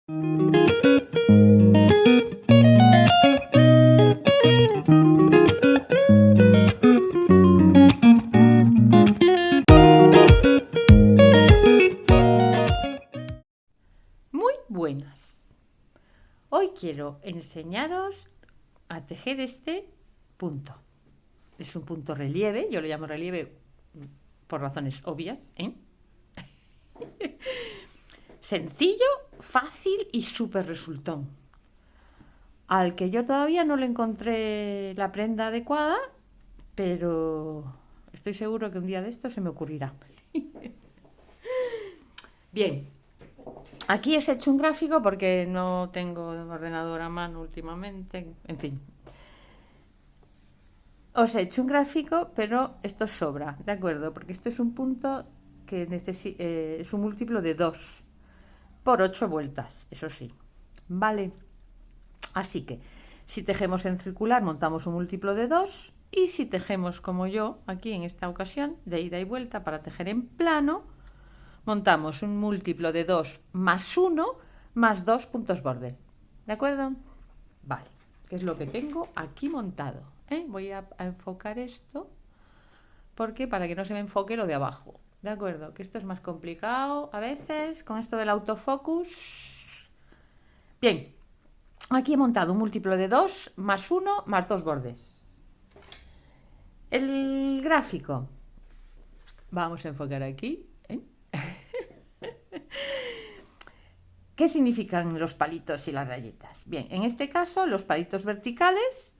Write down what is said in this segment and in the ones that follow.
Muy buenas. Hoy quiero enseñaros a tejer este punto. Es un punto relieve, yo lo llamo relieve por razones obvias, ¿eh? Sencillo, fácil y súper resultón. Al que yo todavía no le encontré la prenda adecuada, pero estoy seguro que un día de esto se me ocurrirá. Bien, aquí os he hecho un gráfico porque no tengo ordenador a mano últimamente, en fin. Os he hecho un gráfico, pero esto sobra, ¿de acuerdo? Porque esto es un punto que es un múltiplo de 2 por 8 vueltas, eso sí. Vale. Así que, si tejemos en circular, montamos un múltiplo de 2. Y si tejemos como yo, aquí en esta ocasión, de ida y vuelta, para tejer en plano, montamos un múltiplo de 2 más 1 más 2 puntos borde. ¿De acuerdo? Vale, que es lo que tengo aquí montado. Voy a enfocar esto, porque para que no se me enfoque lo de abajo. ¿De acuerdo? Que esto es más complicado a veces con esto del autofocus. Bien, aquí he montado un múltiplo de 2 más 1 más 2 bordes. El gráfico. Vamos a enfocar aquí. ¿Qué significan los palitos y las rayitas? Bien, en este caso los palitos verticales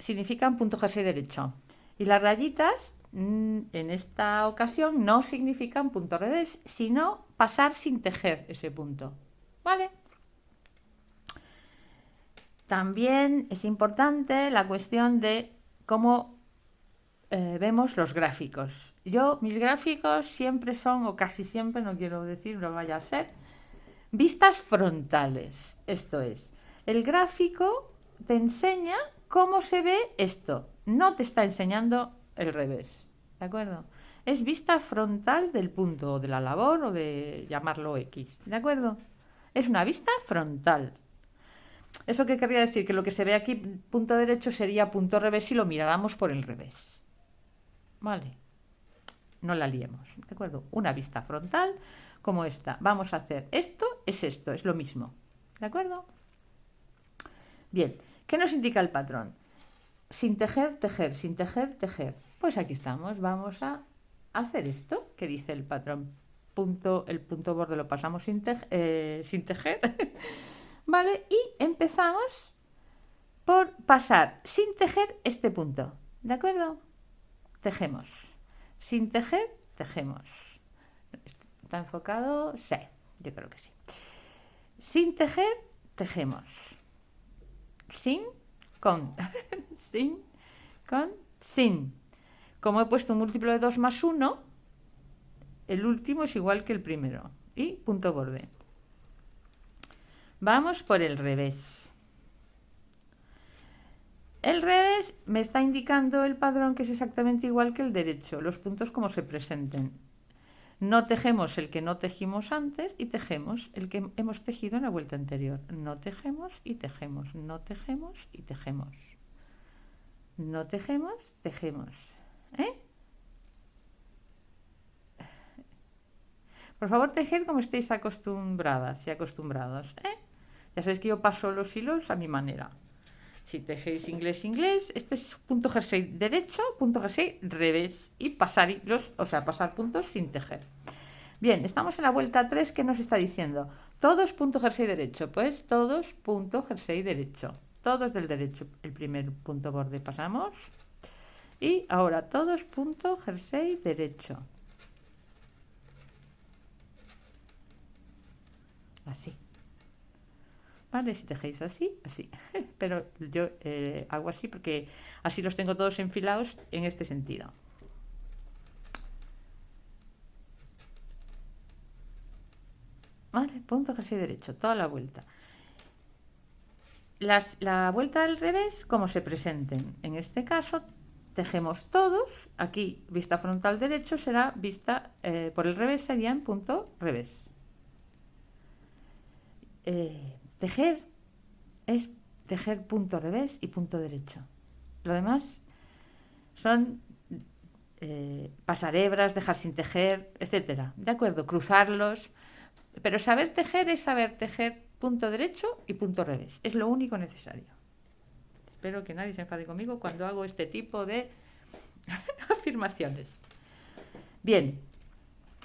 significan punto jersey derecho. Y las rayitas, en esta ocasión, no significan punto revés, sino pasar sin tejer ese punto. ¿Vale? También es importante la cuestión de cómo vemos los gráficos. Mis gráficos siempre son, o casi siempre, no quiero decir, no vaya a ser, vistas frontales. Esto es, el gráfico te enseña cómo se ve esto, no te está enseñando el revés, ¿de acuerdo? Es vista frontal del punto, o de la labor, o de llamarlo X, ¿de acuerdo? Es una vista frontal. ¿Eso qué querría decir? Que lo que se ve aquí, punto derecho, sería punto revés si lo miráramos por el revés. Vale, no la liemos, ¿de acuerdo? Una vista frontal como esta. Vamos a hacer esto, es lo mismo, ¿de acuerdo? Bien, ¿qué nos indica el patrón? Sin tejer, tejer, sin tejer, tejer. Pues aquí estamos, vamos a hacer esto que dice el patrón. El punto borde lo pasamos sin tejer. ¿Vale? Y empezamos por pasar sin tejer este punto, ¿de acuerdo? Tejemos. Sin tejer, tejemos. ¿Está enfocado? Sí, yo creo que sí. Sin tejer, tejemos. Sin, con. Sin, con, sin. Como he puesto un múltiplo de 2 más 1, el último es igual que el primero. Y punto borde. Vamos por el revés. El revés me está indicando el patrón que es exactamente igual que el derecho, los puntos como se presenten. No tejemos el que no tejimos antes y tejemos el que hemos tejido en la vuelta anterior. No tejemos y tejemos, no tejemos y tejemos. No tejemos, tejemos. Por favor, tejer como estéis acostumbradas y acostumbrados. Ya sabéis que yo paso los hilos a mi manera. Si tejéis inglés, inglés, este es punto jersey derecho, punto jersey revés. Y pasar hilos, o sea, pasar puntos sin tejer. Bien, estamos en la vuelta 3, ¿qué nos está diciendo? Todos punto jersey derecho, pues todos punto jersey derecho. Todos del derecho, el primer punto borde pasamos. Y ahora todos punto jersey derecho. Así. ¿Vale? Si tejéis así, así. Pero yo hago así porque así los tengo todos enfilados en este sentido. ¿Vale? Punto jersey derecho, toda la vuelta. La vuelta al revés, como se presenten. En este caso, tejemos todos. Aquí, vista frontal derecho será vista por el revés, sería en punto revés. tejer es tejer punto revés y punto derecho. Lo demás son pasar hebras, dejar sin tejer, etcétera. ¿De acuerdo? Cruzarlos. Pero saber tejer es saber tejer punto derecho y punto revés. Es lo único necesario. Espero que nadie se enfade conmigo cuando hago este tipo de afirmaciones. Bien,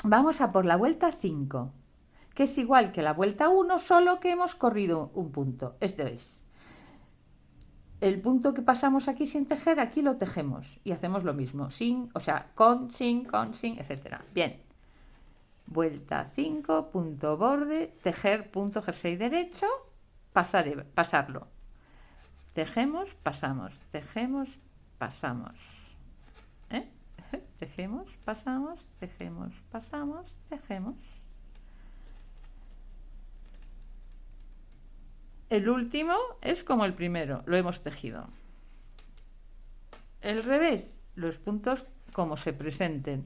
vamos a por la vuelta 5, que es igual que la vuelta 1, solo que hemos corrido un punto. Esto es, el punto que pasamos aquí sin tejer, aquí lo tejemos y hacemos lo mismo, sin, o sea, con, sin, etcétera. Bien, vuelta 5, punto borde, tejer, punto jersey derecho, pasarlo. Tejemos, pasamos, tejemos, pasamos. ¿Eh? Tejemos, pasamos, tejemos, pasamos, tejemos. El último es como el primero, lo hemos tejido. El revés, los puntos como se presenten.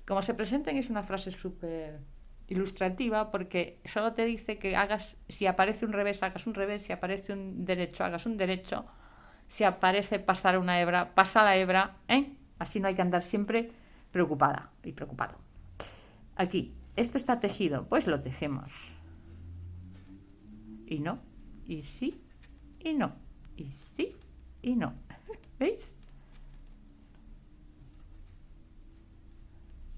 Como se presenten es una frase súper ilustrativa porque solo te dice que hagas, si aparece un revés, hagas un revés, si aparece un derecho, hagas un derecho, si aparece pasar una hebra, pasa la hebra, ¿eh? Así no hay que andar siempre preocupada y preocupado. Aquí, esto está tejido, pues lo tejemos. Y no, y sí, y no, y sí, y no. ¿Veis?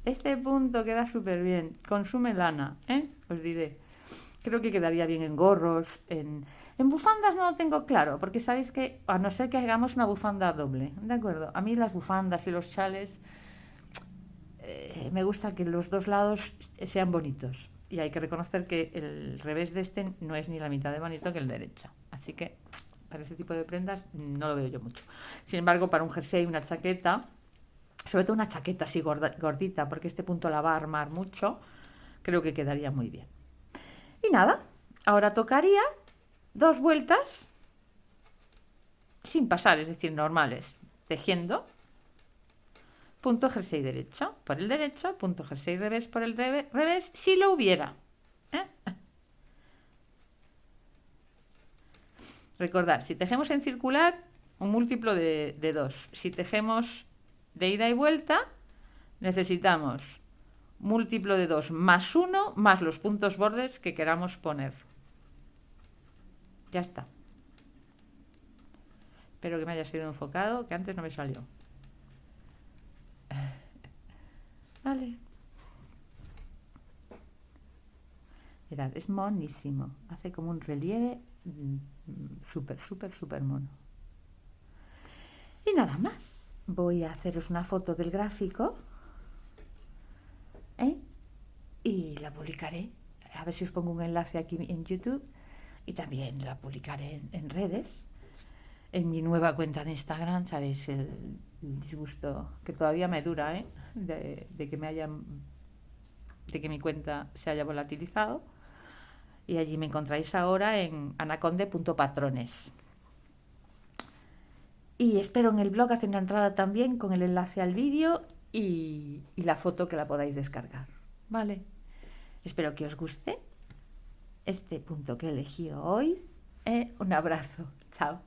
Este punto queda súper bien, consume lana, os diré. Creo que quedaría bien en gorros, en bufandas no lo tengo claro, porque sabéis que, a no ser que hagamos una bufanda doble, ¿de acuerdo? A mí las bufandas y los chales, me gusta que los dos lados sean bonitos. Y hay que reconocer que el revés de este no es ni la mitad de bonito que el derecho. Así que, para ese tipo de prendas, no lo veo yo mucho. Sin embargo, para un jersey, una chaqueta, sobre todo una chaqueta así gordita, porque este punto la va a armar mucho, creo que quedaría muy bien. Y nada, ahora tocaría 2 vueltas sin pasar, es decir, normales, tejiendo, punto jersey derecho por el derecho, punto jersey revés por el revés, si lo hubiera. Recordad, si tejemos en circular, un múltiplo de 2. Si tejemos de ida y vuelta, necesitamos múltiplo de 2 más 1 más los puntos bordes que queramos poner. Ya está. Espero que me haya sido enfocado, que antes no me salió. Vale. Mirad, es monísimo. Hace como un relieve súper mono. Y nada más. Voy a haceros una foto del gráfico. Y la publicaré. A ver si os pongo un enlace aquí en YouTube. Y también la publicaré en redes. En mi nueva cuenta de Instagram, sabéis el disgusto que todavía me dura, de que mi cuenta se haya volatilizado. Y allí me encontráis ahora en anaconde.patrones. Y espero en el blog hacer una entrada también con el enlace al vídeo y la foto que la podáis descargar. ¿Vale? Espero que os guste este punto que he elegido hoy. Un abrazo. Chao.